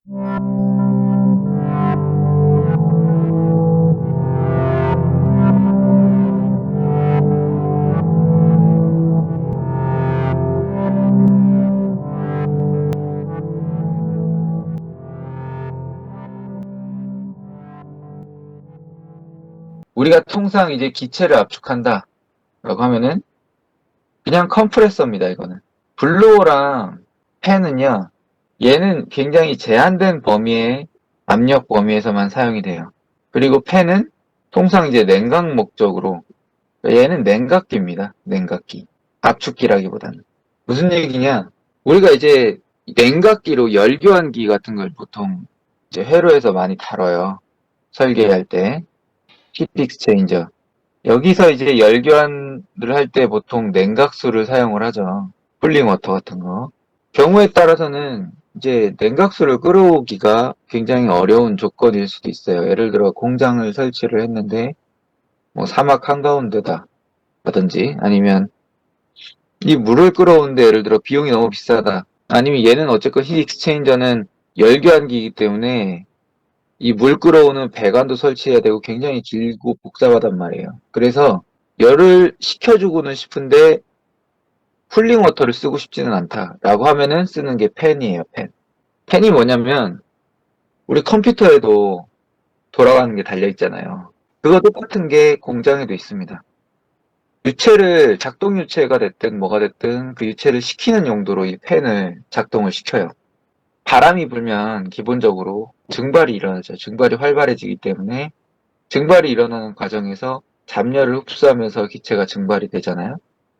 우리가 통상 이제 기체를 압축한다 라고 하면은 그냥 컴프레서입니다, 이거는. 블로어랑 팬은요, 얘는 굉장히 제한된 범위의 압력 범위에서만 사용이 돼요. 그리고 팬은 통상 이제 냉각 목적으로, 얘는 냉각기입니다. 냉각기. 압축기라기보다는. 무슨 얘기냐? 우리가 이제 냉각기로 열교환기 같은 걸 보통 이제 회로에서 많이 다뤄요. 설계할 때. 히트 익스체인저. 여기서 이제 열교환을 할 때 보통 냉각수를 사용을 하죠. 쿨링 워터 같은 거. 경우에 따라서는 이제 냉각수를 끌어오기가 굉장히 어려운 조건일 수도 있어요. 예를 들어 공장을 설치를 했는데 뭐 사막 한가운데다 라든지 아니면 이 물을 끌어오는데 예를 들어 비용이 너무 비싸다. 아니면 얘는 어쨌건 히트 익스체인저는 열교환기이기 때문에 이 물 끌어오는 배관도 설치해야 되고 굉장히 길고 복잡하단 말이에요. 그래서 열을 식혀주고는 싶은데 쿨링 워터를 쓰고 싶지는 않다라고 하면은 쓰는 게 팬이에요, 팬. 팬이 뭐냐면 우리 컴퓨터에도 돌아가는 게 달려 있잖아요. 그거 똑같은 게 공장에도 있습니다. 유체를 작동 유체가 됐든 뭐가 됐든 그 유체를 식히는 용도로 이 팬을 작동을 시켜요. 바람이 불면 기본적으로 증발이 일어나죠. 증발이 활발해지기 때문에 증발이 일어나는 과정에서 잡열을 흡수하면서 기체가 증발이 되잖아요.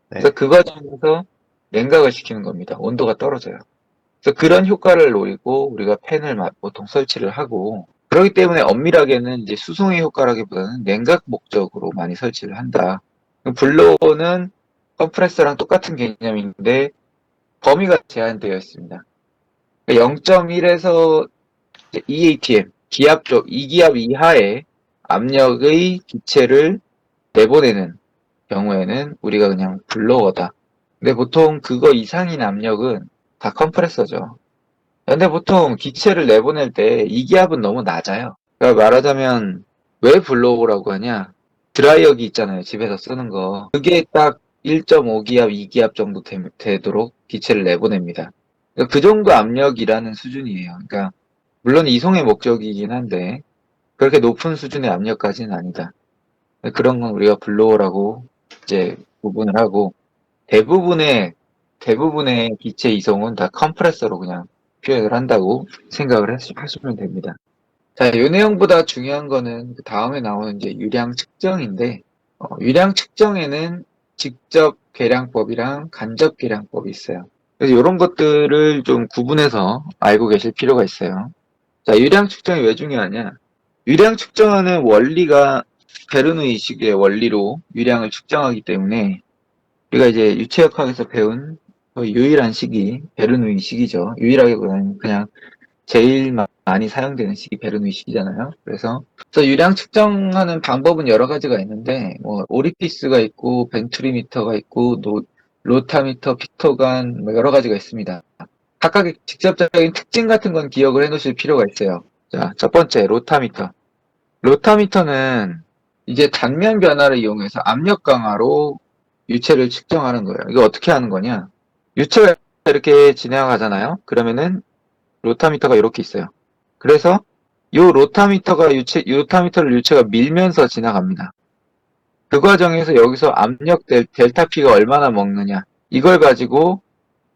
그래서 네. 그 과정에서 냉각을 시키는 겁니다. 온도가 떨어져요. 그래서 그런 효과를 노리고 우리가 팬을 보통 설치를 하고 그렇기 때문에 엄밀하게는 이제 수송의 효과라기보다는 냉각 목적으로 많이 설치를 한다. 블로어는 컴프레서랑 똑같은 개념인데 범위가 제한되어 있습니다. 0.1에서 EATM, 기압 쪽 2기압 이하의 압력의 기체를 내보내는 경우에는 우리가 그냥 블로어다. 근데 보통 그거 이상인 압력은 다 컴프레서죠. 근데 보통 기체를 내보낼 때 이 기압은 너무 낮아요. 그러니까 말하자면 왜 블로어라고 하냐? 드라이어기 있잖아요. 집에서 쓰는 거. 그게 딱 1.5기압, 2기압 정도 되도록 기체를 내보냅니다. 그러니까 그 정도 압력이라는 수준이에요. 그러니까 물론 이송의 목적이긴 한데 그렇게 높은 수준의 압력까지는 아니다. 그런 건 우리가 블로어라고 이제 구분을 하고 대부분의 기체 이송은 다 컴프레서로 그냥 표현을 한다고 생각을 하시면 됩니다. 자, 이 내용보다 중요한 거는 그 다음에 나오는 이제 유량 측정인데, 유량 측정에는 직접 계량법이랑 간접 계량법이 있어요. 그래서 이런 것들을 좀 구분해서 알고 계실 필요가 있어요. 자, 유량 측정이 왜 중요하냐? 유량 측정하는 원리가 베르누이식의 원리로 유량을 측정하기 때문에 우리가 이제 유체역학에서 배운 거의 유일한 식이 베르누이식이죠. 유일하기보다는 그냥 제일 많이 사용되는 식이 베르누이식이잖아요. 그래서 유량 측정하는 방법은 여러 가지가 있는데 뭐 오리피스가 있고 벤투리미터가 있고 로타미터, 픽토간 뭐 여러 가지가 있습니다. 각각의 직접적인 특징 같은 건 기억을 해 놓으실 필요가 있어요. 자, 첫 번째 로타미터. 로타미터는 이제 단면 변화를 이용해서 압력 강화로 유체를 측정하는 거예요. 이거 어떻게 하는 거냐? 유체가 이렇게 지나가잖아요. 그러면은 로타미터가 이렇게 있어요. 그래서 요 로타미터를 유체가 밀면서 지나갑니다. 그 과정에서 여기서 압력 델타 P가 얼마나 먹느냐. 이걸 가지고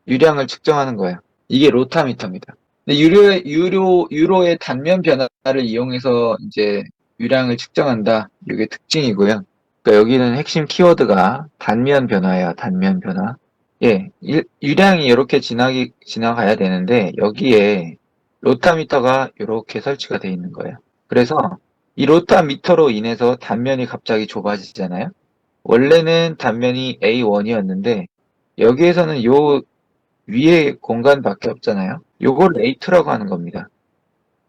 유량을 측정하는 거예요. 이게 로타미터입니다. 근데 유로의 단면 변화를 이용해서 이제 유량을 측정한다. 이게 특징이고요. 그러니까 여기는 핵심 키워드가 단면 변화예요. 단면 변화. 예, 유량이 이렇게 지나가야 되는데 여기에 로타미터가 이렇게 설치가 되어 있는 거예요. 그래서 이 로타미터로 인해서 단면이 갑자기 좁아지잖아요. 원래는 단면이 A1이었는데 여기에서는 요 위에 공간밖에 없잖아요. 요걸 A2라고 하는 겁니다.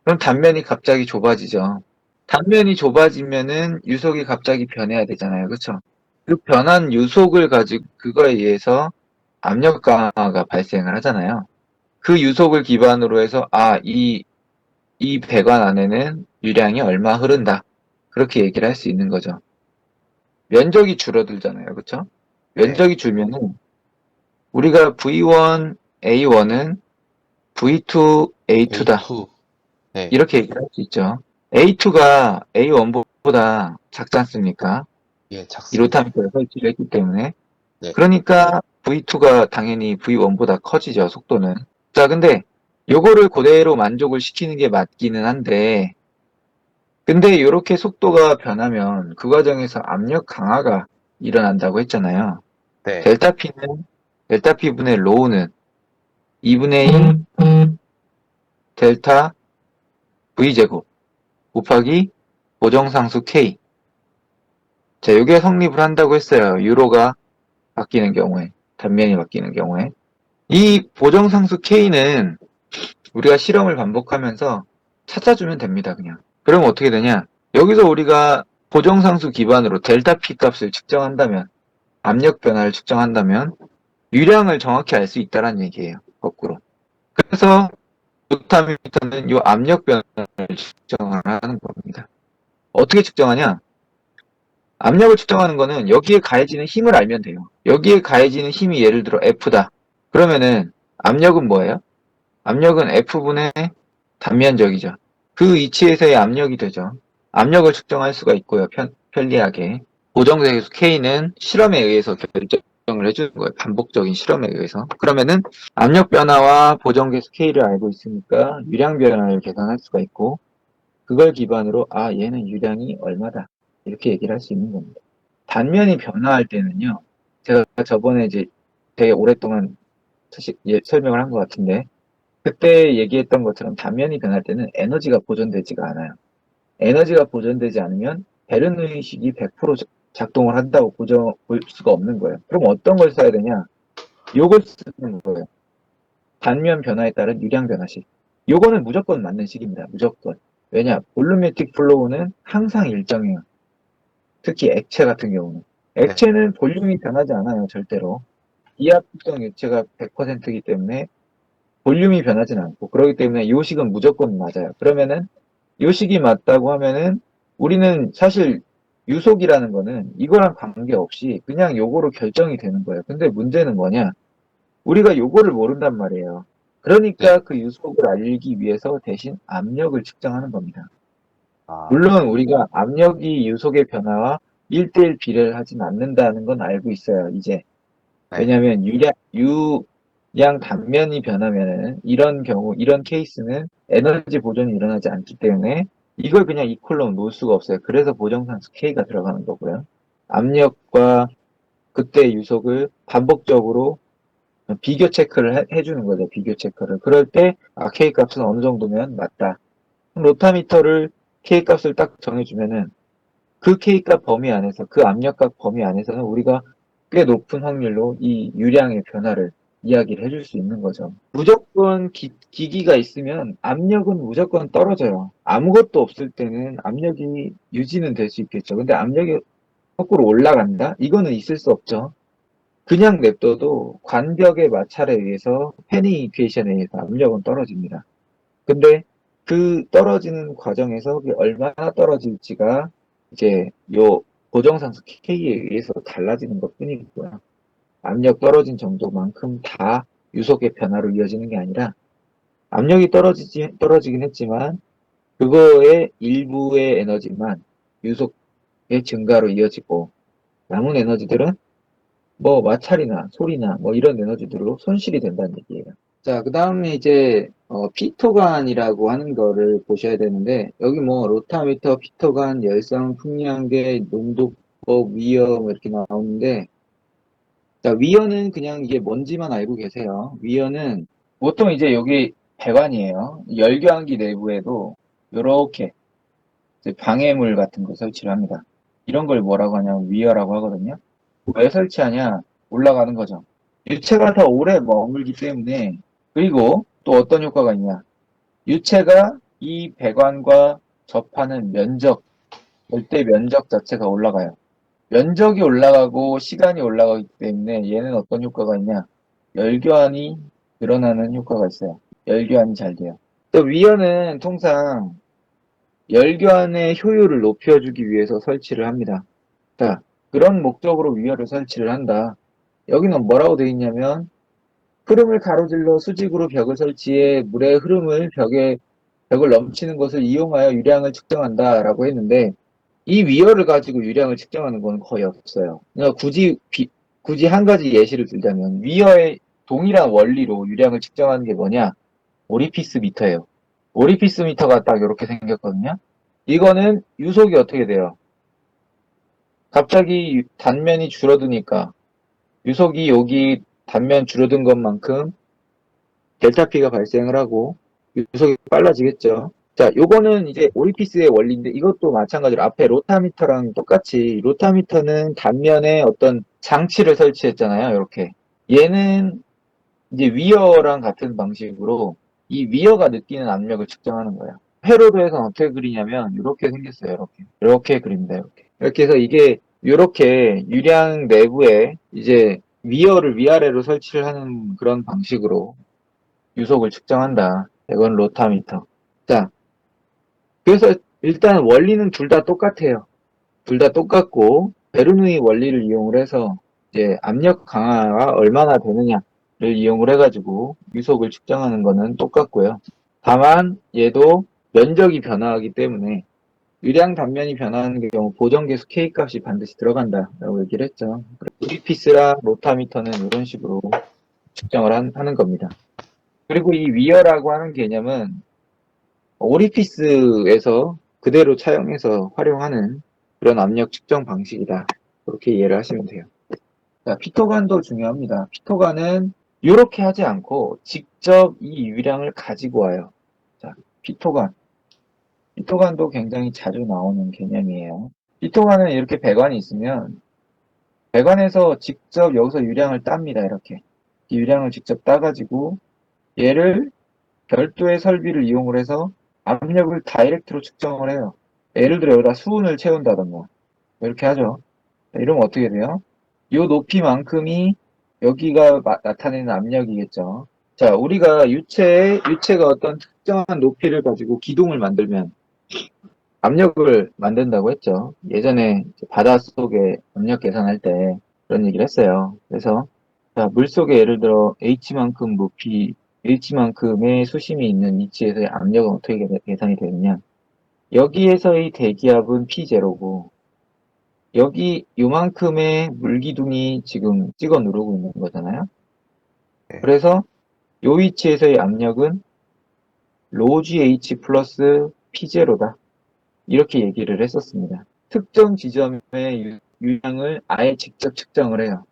그럼 단면이 갑자기 좁아지죠. 단면이 좁아지면은 유속이 갑자기 변해야 되잖아요. 그쵸? 그 변한 유속을 가지고 그거에 의해서 압력 강화가 발생을 하잖아요. 그 유속을 기반으로 해서 이 이 배관 안에는 유량이 얼마 흐른다. 그렇게 얘기를 할 수 있는 거죠. 면적이 줄어들잖아요. 그쵸? 네. 면적이 줄면은 우리가 V1, A1은 V2, A2다. A2. 네. 이렇게 얘기를 할 수 있죠. A2가 A1보다 작지 않습니까? 예, 이 작습니다. 로타미터를 설치를 했기 때문에. 네. 그러니까 V2가 당연히 V1보다 커지죠, 속도는. 자, 근데 요거를 그대로 만족을 시키는 게 맞기는 한데, 근데 이렇게 속도가 변하면 그 과정에서 압력 강화가 일어난다고 했잖아요. 네. 델타 P는, 델타 P분의 로우는 2분의 1 델타 V제곱 곱하기 고정상수 K. 자, 이게 성립을 한다고 했어요. 유로가 바뀌는 경우에, 단면이 바뀌는 경우에. 이 보정상수 K는 우리가 실험을 반복하면서 찾아주면 됩니다, 그냥. 그러면 어떻게 되냐? 여기서 우리가 보정상수 기반으로 델타 P 값을 측정한다면, 압력 변화를 측정한다면, 유량을 정확히 알 수 있다는 얘기예요, 거꾸로. 그래서 루타미터는 이 압력 변화를 측정하는 겁니다. 어떻게 측정하냐? 압력을 측정하는 거는 여기에 가해지는 힘을 알면 돼요. 여기에 가해지는 힘이 예를 들어 F다. 그러면은 압력은 뭐예요? 압력은 F분의 단면적이죠. 그 위치에서의 압력이 되죠. 압력을 측정할 수가 있고요. 편리하게. 고정대수 K는 실험에 의해서 결정을 해주는 거예요. 반복적인 실험에 의해서. 그러면은 압력 변화와 보정계수 K를 알고 있으니까 유량 변화를 계산할 수가 있고 그걸 기반으로 아 얘는 유량이 얼마다 이렇게 얘기를 할 수 있는 겁니다. 단면이 변화할 때는요. 제가 저번에 이제 되게 오랫동안 설명을 한 것 같은데 그때 얘기했던 것처럼 단면이 변할 때는 에너지가 보존되지가 않아요. 에너지가 보존되지 않으면 베르누이식이 100% 작동을 한다고 볼 수가 없는 거예요. 그럼 어떤 걸 써야 되냐? 요걸 쓰는 거예요. 단면 변화에 따른 유량 변화식. 요거는 무조건 맞는 식입니다. 무조건. 왜냐? 볼루메틱 플로우는 항상 일정해요. 특히 액체 같은 경우는. 네. 액체는 볼륨이 변하지 않아요. 절대로. 이합성 액체가 100%이기 때문에 볼륨이 변하진 않고 그렇기 때문에 요식은 무조건 맞아요. 그러면은 요식이 맞다고 하면은 우리는 사실 유속이라는 거는 이거랑 관계없이 그냥 요거로 결정이 되는 거예요. 근데 문제는 뭐냐? 우리가 요거를 모른단 말이에요. 그러니까 네. 그 유속을 알기 위해서 대신 압력을 측정하는 겁니다. 아, 물론 우리가 압력이 유속의 변화와 1대1 비례를 하진 않는다는 건 알고 있어요, 이제. 네. 왜냐하면 유량 단면이 변하면은 이런 경우, 이런 케이스는 에너지 보존이 일어나지 않기 때문에 이걸 그냥 이 콜럼 놓을 수가 없어요. 그래서 보정상수 K가 들어가는 거고요. 압력과 그때 유속을 반복적으로 비교 체크를 해주는 거죠. 비교 체크를. 그럴 때, 아, K 값은 어느 정도면 맞다. 그럼 로타미터를 K 값을 딱 정해주면은 그 K값 범위 안에서, 그 압력값 범위 안에서는 우리가 꽤 높은 확률로 이 유량의 변화를 이야기를 해줄 수 있는 거죠. 무조건 기기가 있으면 압력은 무조건 떨어져요. 아무것도 없을 때는 압력이 유지는 될 수 있겠죠. 근데 압력이 거꾸로 올라간다? 이거는 있을 수 없죠. 그냥 냅둬도 관벽의 마찰에 의해서 페니 이퀘이션에 의해서 압력은 떨어집니다. 근데 그 떨어지는 과정에서 그게 얼마나 떨어질지가 이제 요 고정상수 K에 의해서 달라지는 것 뿐이고요. 압력 떨어진 정도만큼 다 유속의 변화로 이어지는 게 아니라 압력이 떨어지긴 했지만 그거의 일부의 에너지만 유속의 증가로 이어지고 남은 에너지들은 뭐 마찰이나 소리나 뭐 이런 에너지들로 손실이 된다는 얘기예요. 자, 그 다음에 이제 피토간이라고 하는 거를 보셔야 되는데 여기 뭐 로타미터, 피토간, 열성, 풍량계, 농도법, 위어 뭐 이렇게 나오는데 자, 위어는 그냥 이게 뭔지만 알고 계세요. 위어는 보통 이제 여기 배관이에요. 열교환기 내부에도 이렇게 방해물 같은 거 설치를 합니다. 이런 걸 뭐라고 하냐면 위어라고 하거든요. 왜 설치하냐? 올라가는 거죠. 유체가 더 오래 머물기 때문에 그리고 또 어떤 효과가 있냐? 유체가 이 배관과 접하는 면적, 절대 면적 자체가 올라가요. 면적이 올라가고 시간이 올라가기 때문에 얘는 어떤 효과가 있냐? 열교환이 늘어나는 효과가 있어요. 열교환이 잘 돼요. 또 위어는 통상 열변의 효율을 높여주기 위해서 설치를 합니다. 자, 그런 목적으로 위어를 설치를 한다. 여기는 뭐라고 되어 있냐면 흐름을 가로질러 수직으로 벽을 설치해 물의 흐름을 벽을 넘치는 것을 이용하여 유량을 측정한다라고 했는데 이 위어를 가지고 유량을 측정하는 건 거의 없어요. 그러니까 굳이 한 가지 예시를 들자면 위어의 동일한 원리로 유량을 측정하는 게 뭐냐? 오리피스 미터예요. 오리피스 미터가 딱 이렇게 생겼거든요. 이거는 유속이 어떻게 돼요? 갑자기 단면이 줄어드니까 유속이 여기 단면 줄어든 것만큼 델타 P가 발생을 하고 유속이 빨라지겠죠. 자, 요거는 이제 오리피스의 원리인데 이것도 마찬가지로 앞에 로타미터랑 똑같이 로타미터는 단면에 어떤 장치를 설치했잖아요. 이렇게. 얘는 이제 위어랑 같은 방식으로 이 위어가 느끼는 압력을 측정하는 거예요. 회로도에서는 어떻게 그리냐면 이렇게 생겼어요. 이렇게 그립니다. 이렇게 해서 이게 이렇게 유량 내부에 이제 위어를 위아래로 설치를 하는 그런 방식으로 유속을 측정한다. 이건 로타미터. 자, 그래서 일단 원리는 둘 다 똑같아요. 둘 다 똑같고 베르누이 원리를 이용을 해서 이제 압력 강화가 얼마나 되느냐를 이용을 해가지고 유속을 측정하는 거는 똑같고요. 다만 얘도 면적이 변화하기 때문에 유량 단면이 변화하는 경우 보정계수 K 값이 반드시 들어간다라고 얘기를 했죠. 우리피스랑 로타미터는 이런 식으로 측정을 하는 겁니다. 그리고 이 위어라고 하는 개념은 오리피스에서 그대로 차용해서 활용하는 그런 압력 측정 방식이다. 그렇게 이해를 하시면 돼요. 자, 피토관도 중요합니다. 피토관은 이렇게 하지 않고 직접 이 유량을 가지고 와요. 자, 피토관. 피토관도 굉장히 자주 나오는 개념이에요. 피토관은 이렇게 배관이 있으면 배관에서 직접 여기서 유량을 땁니다. 이렇게. 이 유량을 직접 따가지고 얘를 별도의 설비를 이용을 해서 압력을 다이렉트로 측정을 해요. 예를 들어 여기다 수은을 채운다던가 이렇게 하죠. 이러면 어떻게 돼요? 이 높이만큼이 여기가 나타내는 압력이겠죠. 자, 우리가 유체가 어떤 특정한 높이를 가지고 기둥을 만들면 압력을 만든다고 했죠. 예전에 바닷속에 압력 계산할 때 그런 얘기를 했어요. 그래서 자, 물속에 예를 들어 H만큼 높이, H만큼의 수심이 있는 위치에서의 압력은 어떻게 계산이 되느냐. 여기에서의 대기압은 P0고 여기 요만큼의 물기둥이 지금 찍어 누르고 있는 거잖아요. 네. 그래서 요 위치에서의 압력은 로GH 플러스 P0다. 이렇게 얘기를 했었습니다. 특정 지점의 유량을 아예 직접 측정을 해요.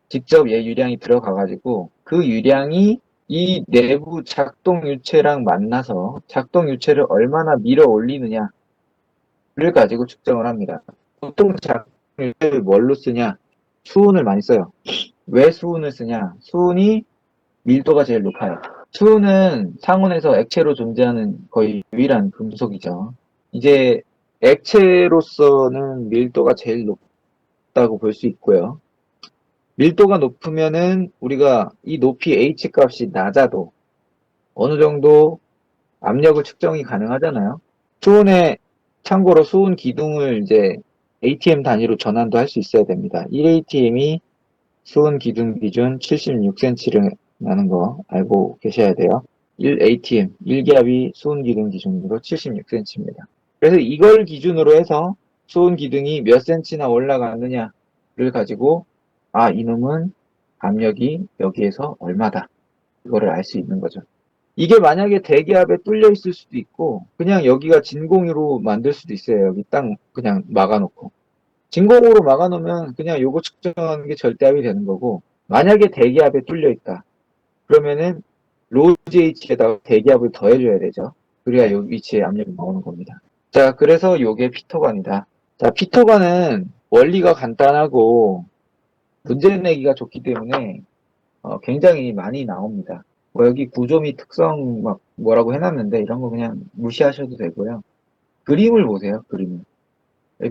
직접 얘 유량이 들어가가지고 그 유량이 이 내부 작동 유체랑 만나서 작동 유체를 얼마나 밀어 올리느냐를 가지고 측정을 합니다. 보통 작동 유체를 뭘로 쓰냐? 수은을 많이 써요. 왜 수은을 쓰냐? 수은이 밀도가 제일 높아요. 수은은 상온에서 액체로 존재하는 거의 유일한 금속이죠. 이제 액체로서는 밀도가 제일 높다고 볼 수 있고요. 밀도가 높으면은 우리가 이 높이 H 값이 낮아도 어느 정도 압력을 측정이 가능하잖아요. 수은에 참고로 수은 기둥을 이제 ATM 단위로 전환도 할 수 있어야 됩니다. 1ATM이 수은 기둥 기준 76cm라는 거 알고 계셔야 돼요. 1ATM, 1기압이 수은 기둥 기준으로 76cm입니다. 그래서 이걸 기준으로 해서 수은 기둥이 몇 cm나 올라가느냐를 가지고 아, 이놈은 압력이 여기에서 얼마다. 이거를 알 수 있는 거죠. 이게 만약에 대기압에 뚫려 있을 수도 있고 그냥 여기가 진공으로 만들 수도 있어요. 여기 딱 그냥 막아놓고. 진공으로 막아놓으면 그냥 요거 측정하는 게 절대압이 되는 거고 만약에 대기압에 뚫려 있다. 그러면은 로지H에다가 대기압을 더해줘야 되죠. 그래야 요 위치에 압력이 나오는 겁니다. 자, 그래서 요게 피토관이다. 자, 피토관은 원리가 간단하고 문제 내기가 좋기 때문에 굉장히 많이 나옵니다. 뭐 여기 구조 및 특성 막 뭐라고 해놨는데 이런 거 그냥 무시하셔도 되고요. 그림을 보세요. 그림을.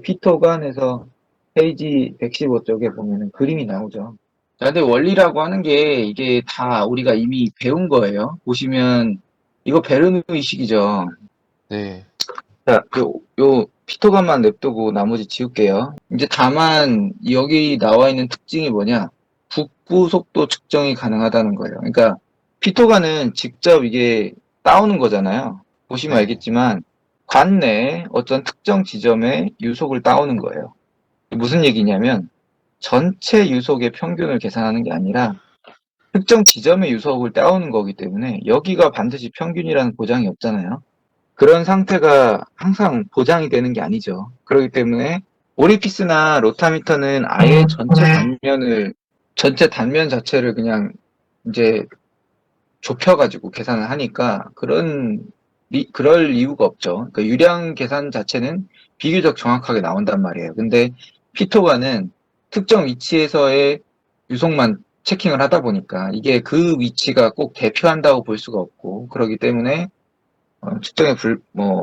피터관에서 페이지 115 쪽에 보면은 그림이 나오죠. 자, 근데 원리라고 하는 게 이게 다 우리가 이미 배운 거예요. 보시면 이거 베르누이식이죠. 네. 자, 요 피토감만 냅두고 나머지 지울게요. 이제 다만 여기 나와 있는 특징이 뭐냐? 북부 속도 측정이 가능하다는 거예요. 그러니까 피토간은 직접 이게 따오는 거잖아요. 보시면 네. 알겠지만 관 내에 어떤 특정 지점에 유속을 따오는 거예요. 무슨 얘기냐면 전체 유속의 평균을 계산하는 게 아니라 특정 지점의 유속을 따오는 거기 때문에 여기가 반드시 평균이라는 보장이 없잖아요. 그런 상태가 항상 보장이 되는 게 아니죠. 그렇기 때문에 오리피스나 로타미터는 아예 전체 단면 자체를 그냥 이제 좁혀가지고 계산을 하니까 그럴 이유가 없죠. 그러니까 유량 계산 자체는 비교적 정확하게 나온단 말이에요. 근데 피토가는 특정 위치에서의 유속만 체킹을 하다 보니까 이게 그 위치가 꼭 대표한다고 볼 수가 없고 그렇기 때문에 측정에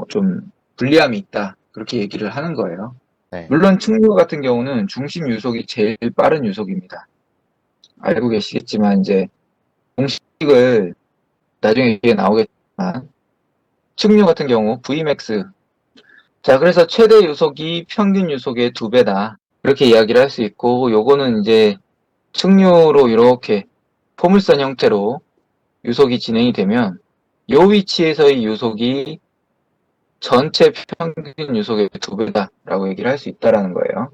좀 불리함이 있다. 그렇게 얘기를 하는 거예요. 네. 물론 측류 같은 경우는 중심 유속이 제일 빠른 유속입니다. 알고 계시겠지만 이제 공식을 나중에 이게 나오겠지만 측류 같은 경우 Vmax 자 그래서 최대 유속이 평균 유속의 2배다. 그렇게 이야기를 할 수 있고 요거는 이제 측류로 이렇게 포물선 형태로 유속이 진행이 되면 요 위치에서의 유속이 전체 평균 유속의 2배다라고 얘기를 할 수 있다라는 거예요.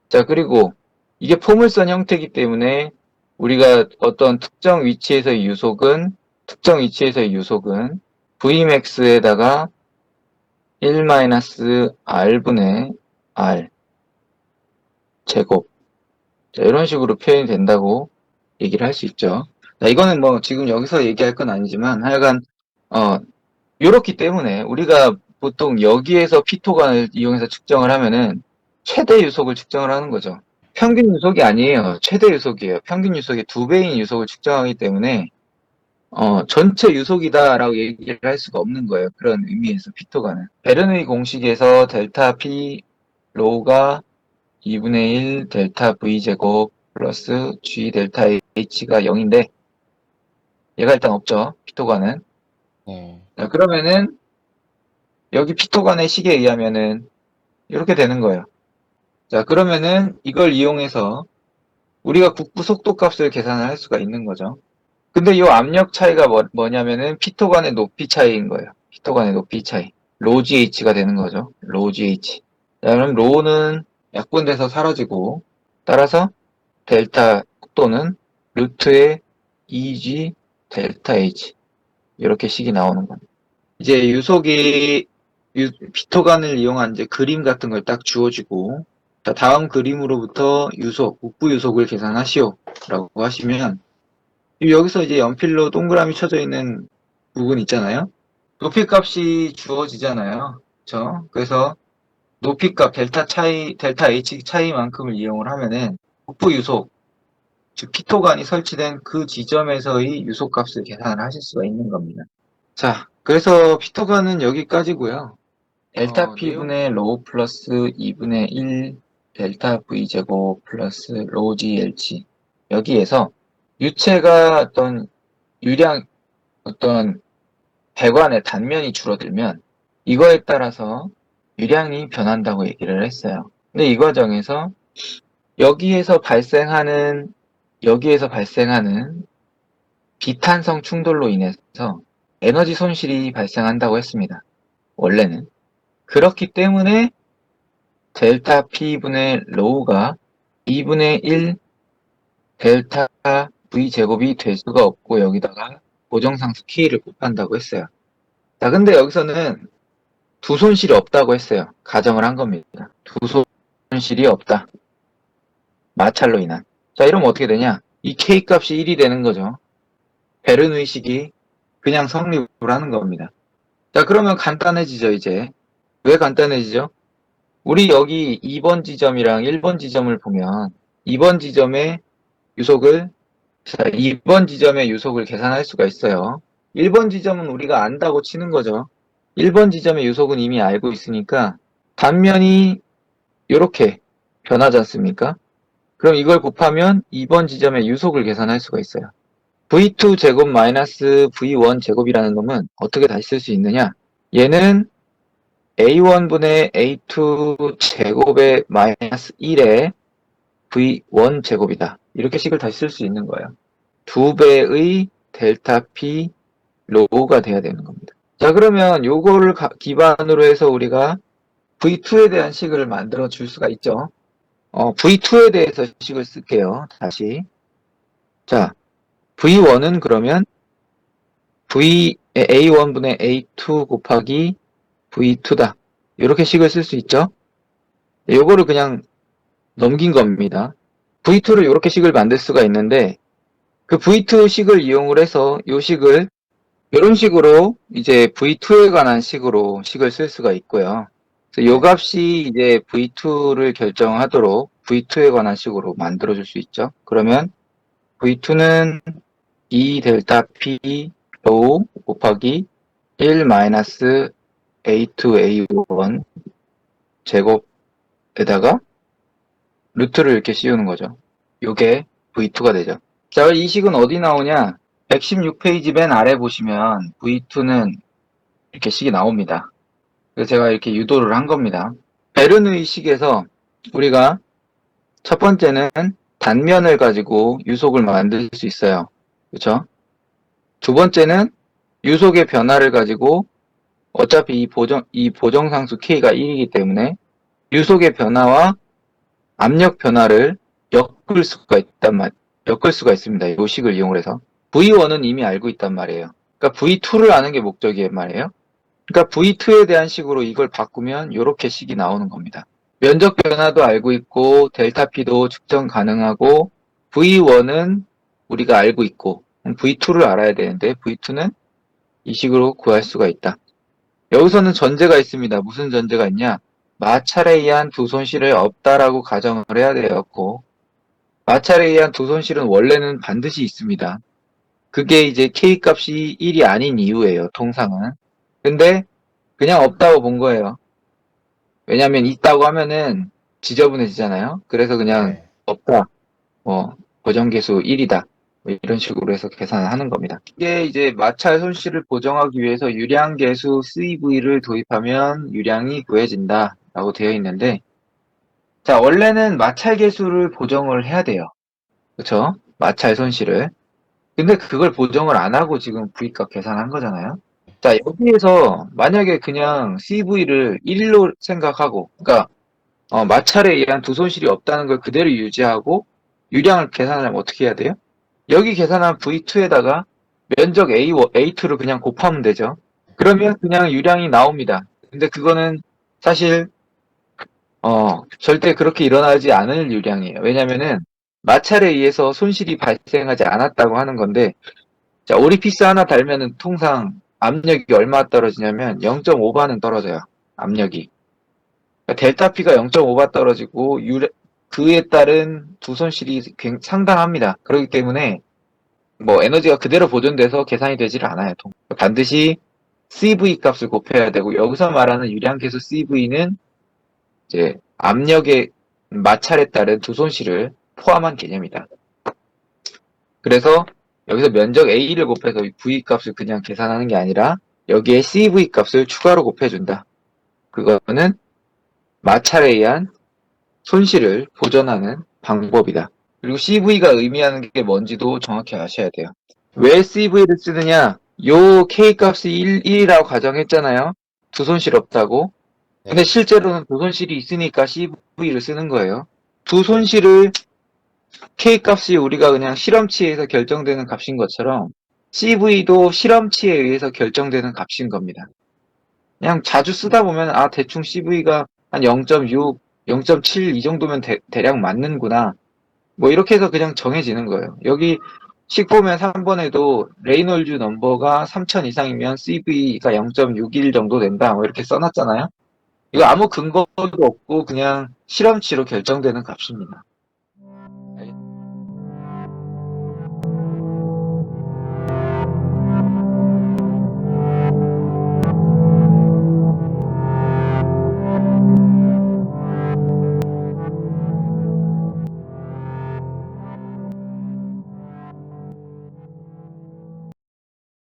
자, 그리고 이게 포물선 형태이기 때문에 우리가 어떤 특정 위치에서의 유속은 Vmax에다가 1-R분의 R 제곱. 자, 이런 식으로 표현이 된다고 얘기를 할 수 있죠. 자, 이거는 뭐 지금 여기서 얘기할 건 아니지만 하여간, 요렇기 때문에 우리가 보통 여기에서 피토관을 이용해서 측정을 하면은 최대 유속을 측정을 하는 거죠. 평균 유속이 아니에요. 최대 유속이에요. 평균 유속의 2배인 유속을 측정하기 때문에 전체 유속이다라고 얘기를 할 수가 없는 거예요. 그런 의미에서 피토관은. 베르누이 공식에서 델타 P 로우가 2분의 1 델타 V 제곱 플러스 G 델타 H가 0인데 얘가 일단 없죠. 피토관은. 네. 자, 그러면은 여기 피토관의 식에 의하면은 이렇게 되는 거예요. 자, 그러면은 이걸 이용해서 우리가 국부 속도 값을 계산을 할 수가 있는 거죠. 근데 이 압력 차이가 뭐냐면은 피토관의 높이 차이인 거예요. 피토관의 높이 차이. 로 GH가 되는 거죠. 로 GH. 자, 그럼 로는 약분돼서 사라지고 따라서 델타 속도는 루트의 2G 델타 H 이렇게 식이 나오는 겁니다. 이제 피토관을 이용한 이제 그림 같은 걸 딱 주어지고 자, 다음 그림으로부터 국부 유속을 계산하시오 라고 하시면 여기서 이제 연필로 동그라미 쳐져 있는 부분 있잖아요. 높이 값이 주어지잖아요. 그렇죠? 그래서 높이 값 델타 H 차이만큼을 이용을 하면은 국부 유속 즉 피토관이 설치된 그 지점에서의 유속 값을 계산을 하실 수가 있는 겁니다. 자, 그래서 피토관은 여기까지고요. 델타 P분의 로우 플러스 2분의 1 델타 V 제곱 플러스 로우 GLC 여기에서 유체가 어떤 배관의 단면이 줄어들면 이거에 따라서 유량이 변한다고 얘기를 했어요. 근데 이 과정에서 여기에서 발생하는 비탄성 충돌로 인해서 에너지 손실이 발생한다고 했습니다. 원래는. 그렇기 때문에 델타 P분의 로우가 2분의 1 델타 V 제곱이 될 수가 없고 여기다가 고정상수 K를 곱한다고 했어요. 자, 근데 여기서는 두 손실이 없다고 했어요. 가정을 한 겁니다. 두 손실이 없다. 마찰로 인한. 자, 이러면 어떻게 되냐? 이 K 값이 1이 되는 거죠. 베르누이식이 그냥 성립을 하는 겁니다. 자, 그러면 간단해지죠, 이제. 왜 간단해지죠? 우리 여기 2번 지점이랑 1번 지점을 보면 2번 지점의 유속을 2번 지점의 유속을 계산할 수가 있어요. 1번 지점은 우리가 안다고 치는 거죠. 1번 지점의 유속은 이미 알고 있으니까 단면이 이렇게 변하지 않습니까? 그럼 이걸 곱하면 2번 지점의 유속을 계산할 수가 있어요. V2 제곱 마이너스 V1 제곱이라는 놈은 어떻게 다시 쓸 수 있느냐? 얘는 A1분의 A2 제곱의 마이너스 1의 V1 제곱이다. 이렇게 식을 다시 쓸 수 있는 거예요. 2배의 델타 P 로우가 돼야 되는 겁니다. 자, 그러면 요거를 기반으로 해서 우리가 V2에 대한 식을 만들어 줄 수가 있죠. V2에 대해서 식을 쓸게요. 다시. 자, V1은 그러면 A1분의 A2 곱하기 V2다. 이렇게 식을 쓸 수 있죠. 요거를 그냥 넘긴 겁니다. V2를 이렇게 식을 만들 수가 있는데 그 V2 식을 이용을 해서 요 식을 이런 식으로 이제 V2에 관한 식으로 식을 쓸 수가 있고요. 그래서 요 값이 이제 V2를 결정하도록 V2에 관한 식으로 만들어줄 수 있죠. 그러면 V2는 2 델타 P 로우 곱하기 1 마이너스 A2 A1 제곱에다가 루트를 이렇게 씌우는 거죠. 요게 V2가 되죠. 자, 이 식은 어디 나오냐? 116페이지 맨 아래 보시면 V2는 이렇게 식이 나옵니다. 그래서 제가 이렇게 유도를 한 겁니다. 베르누이 식에서 우리가 첫 번째는 단면을 가지고 유속을 만들 수 있어요. 그렇죠? 두 번째는 유속의 변화를 가지고 어차피 이 보정상수 K가 1이기 때문에 유속의 변화와 압력 변화를 엮을 수가 있습니다. 이 식을 이용해서. V1은 이미 알고 있단 말이에요. 그러니까 V2를 아는 게 목적이란 말이에요. 그러니까 V2에 대한 식으로 이걸 바꾸면 이렇게 식이 나오는 겁니다. 면적 변화도 알고 있고 델타 P도 측정 가능하고 V1은 우리가 알고 있고 V2를 알아야 되는데 V2는 이 식으로 구할 수가 있다. 여기서는 전제가 있습니다. 무슨 전제가 있냐? 마찰에 의한 두 손실을 없다라고 가정을 해야 되었고 마찰에 의한 두 손실은 원래는 반드시 있습니다. 그게 이제 K값이 1이 아닌 이유예요. 통상은. 근데 그냥 없다고 본 거예요. 왜냐면 있다고 하면은 지저분해지잖아요. 그래서 그냥 네. 없다. 고정계수 1이다. 이런 식으로 해서 계산을 하는 겁니다. 이게 이제 마찰 손실을 보정하기 위해서 유량계수 CV를 도입하면 유량이 구해진다 라고 되어 있는데 자, 원래는 마찰 계수를 보정을 해야 돼요. 그쵸? 마찰 손실을. 근데 그걸 보정을 안 하고 지금 V값 계산한 거잖아요. 자, 여기에서 만약에 그냥 CV를 1로 생각하고, 그러니까 마찰에 의한 두 손실이 없다는 걸 그대로 유지하고 유량을 계산하려면 어떻게 해야 돼요? 여기 계산한 V2에다가 면적 A2를 그냥 곱하면 되죠. 그러면 그냥 유량이 나옵니다. 근데 그거는 사실 절대 그렇게 일어나지 않을 유량이에요. 왜냐면은 마찰에 의해서 손실이 발생하지 않았다고 하는 건데 자, 오리피스 하나 달면은 통상 압력이 얼마 떨어지냐면 0.5바는 떨어져요. 압력이. 그러니까 델타 P가 0.5바 떨어지고 그에 따른 두 손실이 상당합니다. 그렇기 때문에 뭐 에너지가 그대로 보존돼서 계산이 되질 않아요. 반드시 CV 값을 곱해야 되고 여기서 말하는 유량계수 CV는 이제 압력의 마찰에 따른 두 손실을 포함한 개념이다. 그래서 여기서 면적 A를 곱해서 V 값을 그냥 계산하는 게 아니라 여기에 CV 값을 추가로 곱해준다. 그거는 마찰에 의한 손실을 보전하는 방법이다. 그리고 CV가 의미하는 게 뭔지도 정확히 아셔야 돼요. 왜 CV를 쓰느냐? 요 K값이 1이라고 가정했잖아요. 두 손실 없다고. 근데 실제로는 두 손실이 있으니까 CV를 쓰는 거예요. 두 손실을 K값이 우리가 그냥 실험치에서 결정되는 값인 것처럼 CV도 실험치에 의해서 결정되는 값인 겁니다. 그냥 자주 쓰다 보면 대충 CV가 한 0.6, 0.7 이 정도면 대략 맞는구나. 뭐 이렇게 해서 그냥 정해지는 거예요. 여기 식 보면 3번에도 레이놀즈 넘버가 3000 이상이면 CV가 0.61 정도 된다. 뭐 이렇게 써놨잖아요. 이거 아무 근거도 없고 그냥 실험치로 결정되는 값입니다.